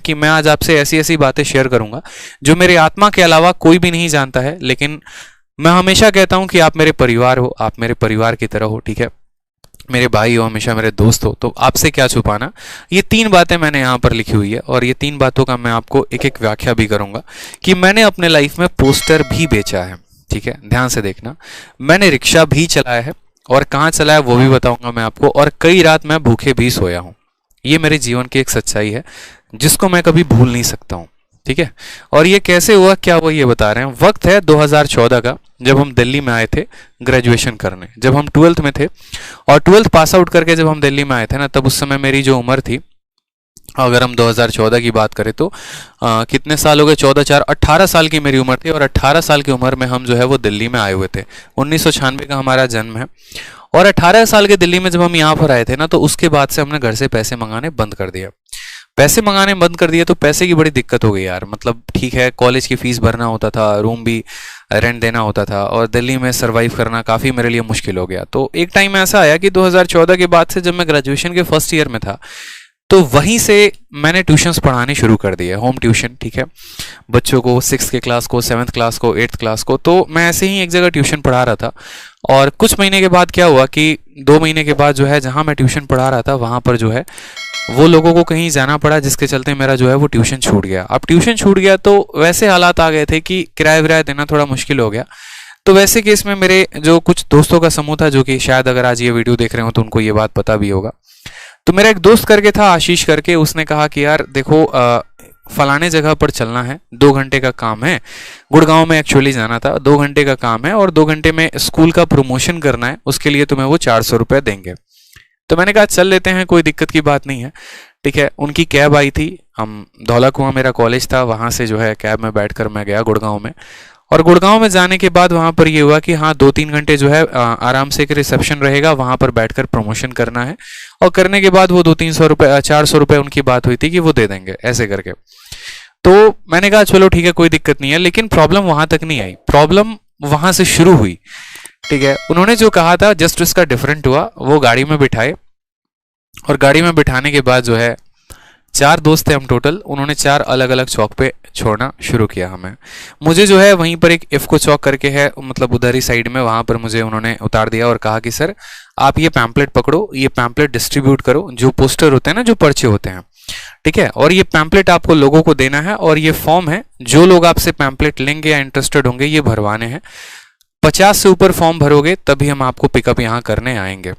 कि मैं आज आपसे ऐसी ऐसी बातें शेयर करूंगा जो मेरी आत्मा के अलावा कोई भी नहीं जानता है। लेकिन मैं हमेशा कहता हूं कि आप मेरे परिवार हो, आप मेरे परिवार की तरह हो, ठीक है, मेरे भाई हो, हमेशा मेरे दोस्त हो, तो आपसे क्या छुपाना। ये 3 बातें मैंने यहाँ पर लिखी हुई है और ये 3 बातों का मैं आपको एक एक व्याख्या भी करूंगा कि मैंने अपने लाइफ में पोस्टर भी बेचा है। ठीक है, ध्यान से देखना। मैंने रिक्शा भी चलाया है और कहाँ चलाया वो भी बताऊंगा मैं आपको, और कई रात मैं भूखे भी सोया हूँ। ये मेरे जीवन की एक सच्चाई है जिसको मैं कभी भूल नहीं सकता हूँ। ठीक है, और ये कैसे हुआ क्या हुआ ये बता रहे हैं। वक्त है 2014 का, जब हम दिल्ली में आए थे ग्रेजुएशन करने, जब हम 12th में थे और 12th पास आउट करके जब हम दिल्ली में आए थे ना, तब उस समय मेरी जो उम्र थी, अगर हम 2014 की बात करें तो कितने साल हो गए, 14 4 18 साल की मेरी उम्र थी। और 18 साल की उम्र में हम जो है वो दिल्ली में आए हुए थे। 1996 का हमारा जन्म है और 18 साल के दिल्ली में जब हम यहाँ पर आए थे ना, तो उसके बाद से हमने घर से पैसे मंगाने बंद कर दिया। पैसे मंगाने बंद कर दिए तो पैसे की बड़ी दिक्कत हो गई यार। मतलब ठीक है, कॉलेज की फीस भरना होता था, रूम भी रेंट देना होता था और दिल्ली में सरवाइव करना काफ़ी मेरे लिए मुश्किल हो गया। तो एक टाइम ऐसा आया कि 2014 के बाद से जब मैं ग्रेजुएशन के फर्स्ट ईयर में था, तो वहीं से मैंने ट्यूशन्स पढ़ाने शुरू कर दिए, होम ट्यूशन। ठीक है, बच्चों को 6th के क्लास को, 7th क्लास को, 8th क्लास को। तो मैं ऐसे ही एक जगह ट्यूशन पढ़ा रहा था और कुछ महीने के बाद क्या हुआ कि 2 महीने के बाद जो है जहाँ मैं ट्यूशन पढ़ा रहा था वहाँ पर जो है वो लोगों को कहीं जाना पड़ा, जिसके चलते मेरा जो है वो ट्यूशन छूट गया। अब ट्यूशन छूट गया तो वैसे हालात आ गए थे कि किराया विराया देना थोड़ा मुश्किल हो गया। तो वैसे केस में मेरे जो कुछ दोस्तों का समूह था, जो कि शायद अगर आज ये वीडियो देख रहे हो तो उनको ये बात पता भी होगा। तो मेरा एक दोस्त करके था, आशीष करके, उसने कहा कि यार देखो फलाने जगह पर चलना है, 2 घंटे का काम है। गुड़गांव में एक्चुअली जाना था, 2 घंटे का काम है और 2 घंटे में स्कूल का प्रमोशन करना है, उसके लिए तुम्हें वो 400 रुपये देंगे। तो मैंने कहा चल लेते हैं, कोई दिक्कत की बात नहीं है। ठीक है, उनकी कैब आई थी, हम धौला कुआं मेरा कॉलेज था, वहाँ से जो है कैब में बैठकर मैं गया गुड़गांव में। और गुड़गांव में जाने के बाद वहाँ पर ये हुआ कि हाँ 2-3 घंटे जो है आराम से एक रिसेप्शन रहेगा, वहाँ पर बैठकर प्रमोशन करना है और करने के बाद वो 200-300 रुपये 400 रुपये उनकी बात हुई थी कि वो दे देंगे ऐसे करके। तो मैंने कहा चलो ठीक है, कोई दिक्कत नहीं है। लेकिन प्रॉब्लम वहाँ तक नहीं आई, प्रॉब्लम वहाँ से शुरू हुई। ठीक है, उन्होंने जो कहा था जस्ट उसका डिफरेंट हुआ। वो गाड़ी में बिठाए और गाड़ी में बिठाने के बाद जो है 4 दोस्त थे हम टोटल, उन्होंने 4 अलग अलग चौक पे छोड़ना शुरू किया हमें। मुझे जो है वहीं पर एक इफ्को चौक करके है, मतलब उधर ही साइड में, वहां पर मुझे उन्होंने उतार दिया और कहा कि सर आप ये पैम्पलेट पकड़ो, ये पैम्पलेट डिस्ट्रीब्यूट करो, जो पोस्टर होते हैं ना, जो पर्चे होते हैं। ठीक है, और ये पैम्पलेट आपको लोगों को देना है और ये फॉर्म है, जो लोग आपसे पैम्पलेट लेंगे या इंटरेस्टेड होंगे ये भरवाने हैं। 50 से ऊपर फॉर्म भरोगे तभी हम आपको पिकअप यहाँ करने आएंगे।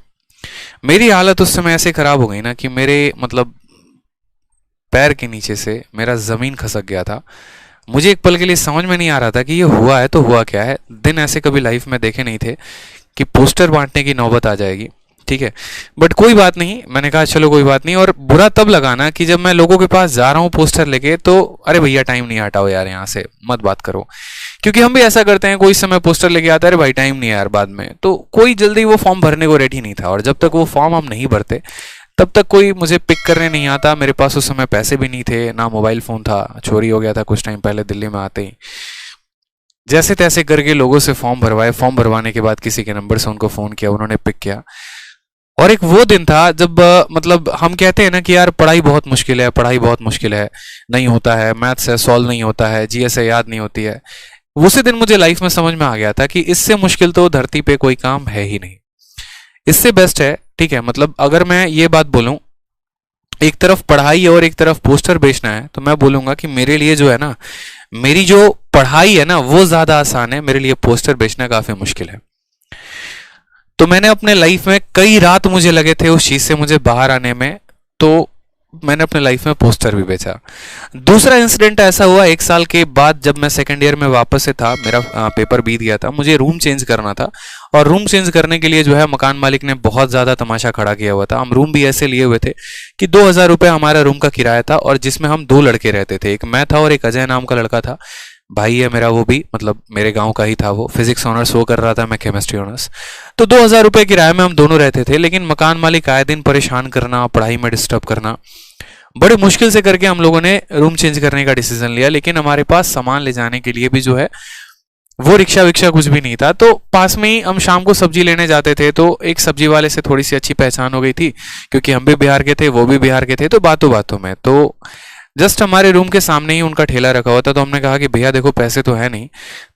मेरी हालत उस समय ऐसे खराब हो गई ना कि मेरे मतलब पैर के नीचे से मेरा जमीन खसक गया था। मुझे एक पल के लिए समझ में नहीं आ रहा था कि ये हुआ है तो हुआ क्या है। दिन ऐसे कभी लाइफ में देखे नहीं थे कि पोस्टर बांटने की नौबत आ जाएगी। ठीक है, बट कोई बात नहीं, मैंने कहा चलो कोई बात नहीं। और बुरा तब लगा ना कि जब मैं लोगों के पास जा रहा हूँ पोस्टर लेके, तो अरे भैया टाइम नहीं, हटाओ यार यहाँ से मत बात करो। क्योंकि हम भी ऐसा करते हैं, कोई समय पोस्टर लेके आता है, अरे भाई टाइम नहीं है यार बाद में। तो कोई जल्दी वो फॉर्म भरने को रेडी नहीं था और जब तक वो फॉर्म हम नहीं भरते तब तक कोई मुझे पिक करने नहीं आता। मेरे पास उस समय पैसे भी नहीं थे, ना मोबाइल फ़ोन था, चोरी हो गया था कुछ टाइम पहले दिल्ली में आते ही। जैसे तैसे करके लोगों से फॉर्म भरवाए, फॉर्म भरवाने के बाद किसी के नंबर से उनको फ़ोन किया, उन्होंने पिक किया। और एक वो दिन था जब मतलब हम कहते हैं ना कि यार पढ़ाई बहुत मुश्किल है, पढ़ाई बहुत मुश्किल है, नहीं होता है, मैथ्स है सॉल्व नहीं होता है, जीएस है याद नहीं होती है। उसी दिन मुझे लाइफ में समझ में आ गया था कि इससे मुश्किल तो धरती पे कोई काम है ही नहीं, इससे बेस्ट है। ठीक है, मतलब अगर मैं ये बात बोलूं, एक तरफ पढ़ाई है और एक तरफ पोस्टर बेचना है, तो मैं बोलूंगा कि मेरे लिए जो है ना, मेरी जो पढ़ाई है ना वो ज्यादा आसान है, मेरे लिए पोस्टर बेचना काफी मुश्किल है। तो मैंने अपने लाइफ में कई रात मुझे लगे थे उस चीज से मुझे बाहर आने में, तो मैंने अपने लाइफ में पोस्टर भी बेचा। दूसरा इंसिडेंट ऐसा हुआ 1 साल के बाद, जब मैं सेकंड ईयर में वापस से था, मेरा पेपर बीत गया था, मुझे रूम चेंज करना था और रूम चेंज करने के लिए जो है मकान मालिक ने बहुत ज़्यादा तमाशा खड़ा किया हुआ था। हम रूम भी ऐसे लिए हुए थे कि 2000 रुपये हमारा रूम का किराया था और जिसमें हम 2 लड़के रहते थे, एक मैं था और एक अजय नाम का लड़का था, भाई है मेरा, वो भी मतलब मेरे गांव का ही था। वो फिजिक्स ऑनर्स वो कर रहा था, मैं केमिस्ट्री ऑनर्स। तो 2000 रुपये किराए में हम दोनों रहते थे। लेकिन मकान मालिक आए दिन परेशान करना, पढ़ाई में डिस्टर्ब करना, बड़े मुश्किल से करके हम लोगों ने रूम चेंज करने का डिसीजन लिया। लेकिन हमारे पास सामान ले जाने के लिए भी जो है वो रिक्शा विक्शा कुछ भी नहीं था। तो पास में ही हम शाम को सब्जी लेने जाते थे, तो एक सब्जी वाले से थोड़ी सी अच्छी पहचान हो गई थी, क्योंकि हम भी बिहार के थे, वो भी बिहार के थे। तो बातों बातों में तो जस्ट हमारे रूम के सामने ही उनका ठेला रखा हुआ था। तो हमने कहा कि भैया देखो पैसे तो है नहीं,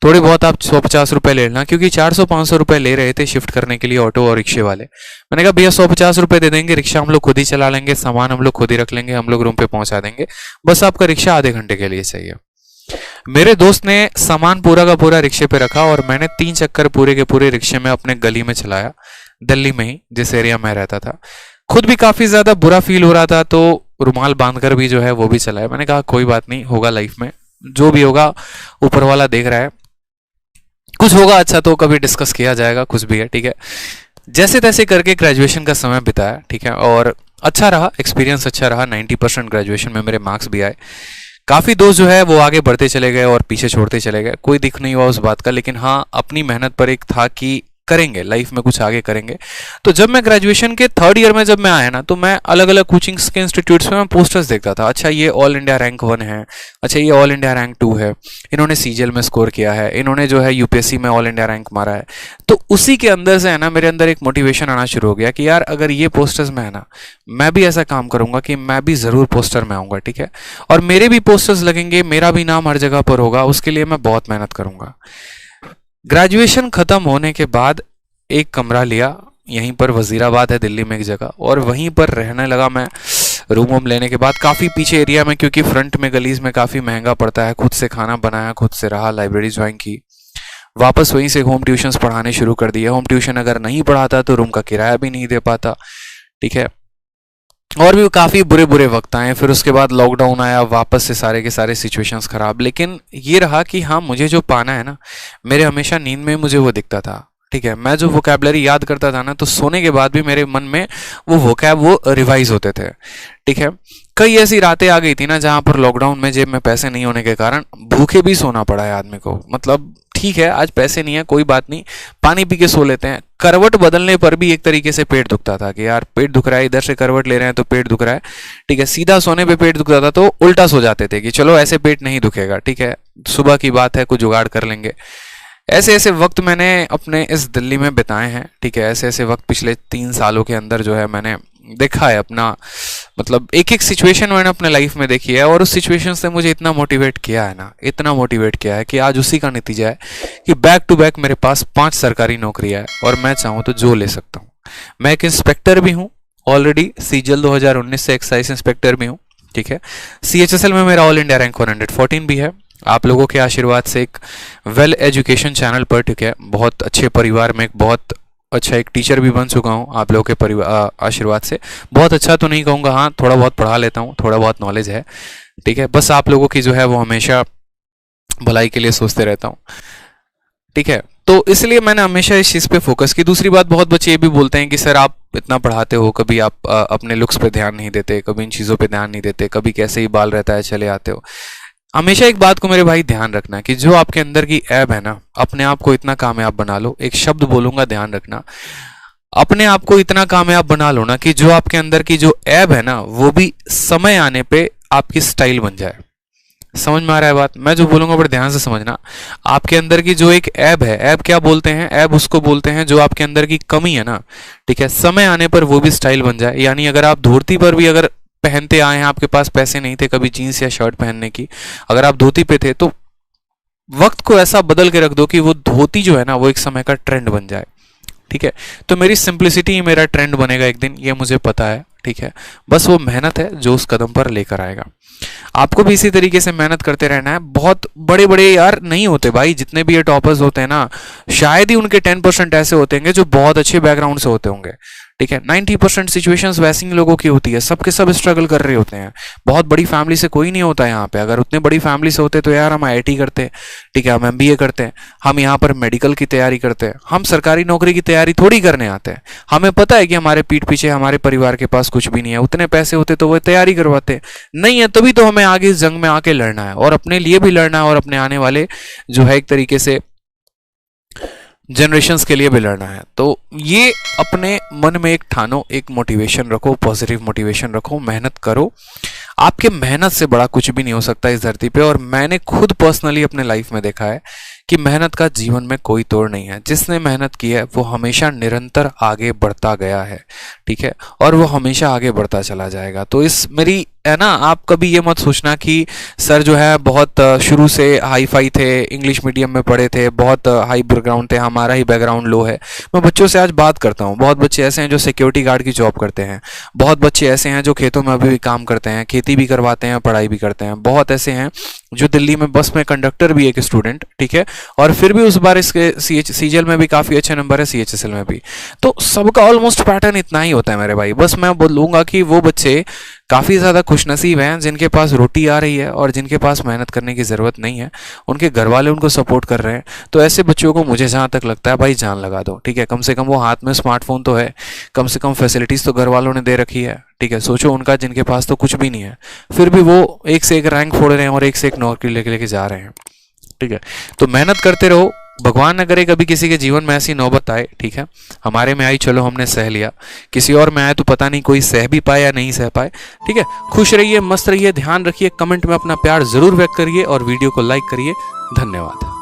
थोड़े बहुत आप 150 रुपये ले लेना, क्योंकि 400-500 रुपये ले रहे थे शिफ्ट करने के लिए ऑटो और रिक्शे वाले। मैंने कहा भैया 150 रुपये दे देंगे, रिक्शा हम लोग खुद ही चला लेंगे, सामान हम लोग खुद ही रख लेंगे, हम लोग रूम पे पहुंचा देंगे, बस आपका रिक्शा आधे घंटे के लिए चाहिए। मेरे दोस्त ने सामान पूरा का पूरा रिक्शे पे रखा और मैंने 3 चक्कर पूरे के पूरे रिक्शे में अपने गली में चलाया, दिल्ली में ही जिस एरिया में रहता था। खुद भी काफी ज्यादा बुरा फील हो रहा था, तो रुमाल बांधकर भी जो है वो भी चलाया। मैंने कहा कोई बात नहीं, होगा लाइफ में, जो भी होगा ऊपर वाला देख रहा है, कुछ होगा अच्छा तो कभी डिस्कस किया जाएगा, कुछ भी है, ठीक है। जैसे तैसे करके ग्रेजुएशन का समय बिताया, ठीक है, और अच्छा रहा, एक्सपीरियंस अच्छा रहा। 90% ग्रेजुएशन में मेरे मार्क्स भी आए। काफ़ी दोस्त जो है वो आगे बढ़ते चले गए और पीछे छोड़ते चले गए, कोई दिख नहीं हुआ उस बात का, लेकिन हाँ अपनी मेहनत पर एक था कि करेंगे, लाइफ में कुछ आगे करेंगे। तो जब मैं ग्रेजुएशन के 3rd ईयर में जब मैं आया ना, तो मैं अलग अलग कोचिंग्स के इंस्टीट्यूट्स में मैं पोस्टर्स देखता था। अच्छा ये ऑल इंडिया रैंक 1 है, अच्छा ये ऑल इंडिया रैंक 2 है, इन्होंने सीजीएल में स्कोर किया है, इन्होंने जो है यूपीएससी में ऑल इंडिया रैंक मारा है। तो उसी के अंदर से है ना मेरे अंदर एक मोटिवेशन आना शुरू हो गया कि यार अगर ये पोस्टर्स में है ना, मैं भी ऐसा काम करूंगा कि मैं भी जरूर पोस्टर में आऊंगा, ठीक है, और मेरे भी पोस्टर्स लगेंगे, मेरा भी नाम हर जगह पर होगा, उसके लिए मैं बहुत मेहनत करूंगा। ग्रेजुएशन खत्म होने के बाद एक कमरा लिया, यहीं पर वजीराबाद है दिल्ली में एक जगह, और वहीं पर रहने लगा मैं। रूम वूम लेने के बाद काफ़ी पीछे एरिया में, क्योंकि फ्रंट में गलीज में काफ़ी महंगा पड़ता है। खुद से खाना बनाया, खुद से रहा, लाइब्रेरी ज्वाइन की, वापस वहीं से होम ट्यूशंस पढ़ाने शुरू कर दिए। होम ट्यूशन अगर नहीं पढ़ाता तो रूम का किराया भी नहीं दे पाता, ठीक है, और भी काफ़ी बुरे बुरे वक्त आए। फिर उसके बाद लॉकडाउन आया, वापस से सारे के सारे सिचुएशंस खराब। लेकिन ये रहा कि हाँ मुझे जो पाना है ना, मेरे हमेशा नींद में मुझे वो दिखता था, ठीक है। मैं जो वोकैबलरी याद करता था ना, तो सोने के बाद भी मेरे मन में वो वोकैब वो रिवाइज होते थे, ठीक है। कई ऐसी रातें आ गई थी ना जहां पर लॉकडाउन में जेब में पैसे नहीं होने के कारण भूखे भी सोना पड़ा है आदमी को। मतलब ठीक है आज पैसे नहीं है, कोई बात नहीं, पानी पी के सो लेते हैं। करवट बदलने पर भी एक तरीके से पेट दुखता था कि यार पेट दुख रहा है, इधर से करवट ले रहे हैं तो पेट दुख रहा है, ठीक है। सीधा सोने पे पेट दुखता था तो उल्टा सो जाते थे कि चलो ऐसे पेट नहीं दुखेगा, ठीक है, सुबह की बात है, कुछ जुगाड़ कर लेंगे। ऐसे ऐसे वक्त मैंने अपने इस दिल्ली में बिताए हैं, ठीक है। ऐसे ऐसे वक्त पिछले 3 सालों के अंदर जो है मैंने देखा है अपना, मतलब एक एक सिचुएशन मैंने अपने लाइफ में देखी है, और उस सिचुएशन से मुझे इतना मोटिवेट किया है ना, इतना मोटिवेट किया है कि आज उसी का नतीजा है कि बैक टू बैक मेरे पास 5 सरकारी नौकरियां है, और मैं चाहूँ तो जो ले सकता हूँ। मैं एक इंस्पेक्टर भी हूँ ऑलरेडी, सीजीएल 2019 से एक्साइज इंस्पेक्टर भी हूँ, ठीक है। सीएचएसएल में मेरा ऑल इंडिया रैंक 114 भी है, आप लोगों के आशीर्वाद से एक वेल एजुकेशन चैनल पर, ठीक है, बहुत अच्छे परिवार में एक बहुत अच्छा एक टीचर भी बन चुका हूँ आप लोगों के परिवार आशीर्वाद से। बहुत अच्छा तो नहीं कहूँगा, हाँ थोड़ा बहुत पढ़ा लेता हूँ, थोड़ा बहुत नॉलेज है, ठीक है। बस आप लोगों की जो है वो हमेशा भलाई के लिए सोचते रहता हूँ, ठीक है। तो इसलिए मैंने हमेशा इस चीज़ पे फोकस की। दूसरी बात, बहुत बच्चे ये भी बोलते हैं कि सर आप इतना पढ़ाते हो, कभी आप अपने लुक्स पे ध्यान नहीं देते, कभी इन चीज़ों पे ध्यान नहीं देते, कभी कैसे ही बाल रहता है चले आते हो। हमेशा एक बात को मेरे भाई ध्यान रखना कि जो आपके अंदर की ऐब है ना, अपने आप को इतना कामयाब बना लो। एक शब्द बोलूंगा, ध्यान रखना, अपने आप को इतना कामयाब बना लो ना कि जो आपके अंदर की जो ऐब है ना, वो भी समय आने पे आपकी स्टाइल बन जाए। समझ में आ रहा है बात? मैं जो बोलूंगा बड़े ध्यान से समझना। आपके अंदर की जो एक ऐब है, ऐब क्या बोलते हैं? ऐब उसको बोलते हैं जो आपके अंदर की कमी है ना, ठीक है, समय आने पर वो भी स्टाइल बन जाए। यानी अगर आप धोती पर भी अगर पहनते आए हैं, आपके पास पैसे नहीं थे कभी जीन्स या शर्ट पहनने की, अगर आप धोती पे थे, तो वक्त को ऐसा बदल के रख दो कि वो धोती जो है ना वो एक समय का ट्रेंड बन जाए, ठीक है। तो मेरी सिंप्लिसिटी ही मेरा ट्रेंड बनेगा एक दिन, ये मुझे पता है, ठीक है। बस वो मेहनत है जो उस कदम पर लेकर आएगा। आपको भी इसी तरीके से मेहनत करते रहना है। बहुत बड़े बड़े यार नहीं होते भाई, जितने भी ये टॉपर्स होते हैं ना, शायद ही उनके 10% ऐसे होते हैं जो बहुत अच्छे बैकग्राउंड से होते होंगे, ठीक है। 90% सिचुएशंस वैसी ही लोगों की होती है, सबके सब स्ट्रगल कर रहे होते हैं। बहुत बड़ी फैमिली से कोई नहीं होता यहाँ पे। अगर उतने बड़ी फैमिली से होते तो यार हम IIT करते, ठीक है, हम MBA करते, हम यहाँ पर मेडिकल की तैयारी करते, हम सरकारी नौकरी की तैयारी थोड़ी करने आते हैं। हमें पता है कि हमारे पीठ पीछे हमारे परिवार के पास कुछ भी नहीं है। उतने पैसे होते तो वो तैयारी करवाते, नहीं है तभी तो हमें आगे इस जंग में आके लड़ना है, और अपने लिए भी लड़ना है, और अपने आने वाले जो है एक तरीके से जनरेशंस के लिए भी लड़ना है। तो ये अपने मन में एक ठानो, एक मोटिवेशन रखो, पॉजिटिव मोटिवेशन रखो, मेहनत करो। आपके मेहनत से बड़ा कुछ भी नहीं हो सकता इस धरती पे। और मैंने खुद पर्सनली अपने लाइफ में देखा है कि मेहनत का जीवन में कोई तोड़ नहीं है। जिसने मेहनत की है वो हमेशा निरंतर आगे बढ़ता गया है, ठीक है, और वो हमेशा आगे बढ़ता चला जाएगा। तो इस मेरी है ना, आप कभी ये मत सोचना कि सर जो है बहुत शुरू से हाई फाई थे, इंग्लिश मीडियम में पढ़े थे, बहुत हाई बैकग्राउंड थे, हमारा ही बैकग्राउंड लो है। मैं बच्चों से आज बात करता हूँ, बहुत बच्चे ऐसे हैं जो सिक्योरिटी गार्ड की जॉब करते हैं, बहुत बच्चे ऐसे हैं जो खेतों में अभी भी काम करते हैं, खेती भी करवाते हैं, पढ़ाई भी करते हैं, बहुत ऐसे हैं जो दिल्ली में बस में कंडक्टर भी एक स्टूडेंट, ठीक है, और फिर भी उस बार इसके सीजीएल में भी काफ़ी अच्छे नंबर है, सीएचएसएल में भी। तो सबका ऑलमोस्ट पैटर्न इतना ही होता है मेरे भाई। बस मैं बोलूँगा कि वो बच्चे काफ़ी ज़्यादा खुशनसीब हैं जिनके पास रोटी आ रही है और जिनके पास मेहनत करने की ज़रूरत नहीं है, उनके घर वाले उनको सपोर्ट कर रहे हैं। तो ऐसे बच्चों को मुझे जहाँ तक लगता है भाई जान लगा दो, ठीक है, कम से कम वो हाथ में स्मार्टफोन तो है, कम से कम फैसिलिटीज़ तो घर वालों ने दे रखी है, ठीक है। सोचो उनका जिनके पास तो कुछ भी नहीं है, फिर भी वो एक से एक रैंक फोड़ रहे हैं और एक से एक नौकरी लेके जा रहे हैं, ठीक है। तो मेहनत करते रहो, भगवान न करे कभी किसी के जीवन में ऐसी नौबत आए, ठीक है। हमारे में आई, चलो हमने सह लिया, किसी और में आए तो पता नहीं कोई सह भी पाए या नहीं सह पाए, ठीक है। खुश रहिए, मस्त रहिए, ध्यान रखिए, कमेंट में अपना प्यार जरूर व्यक्त करिए और वीडियो को लाइक करिए। धन्यवाद।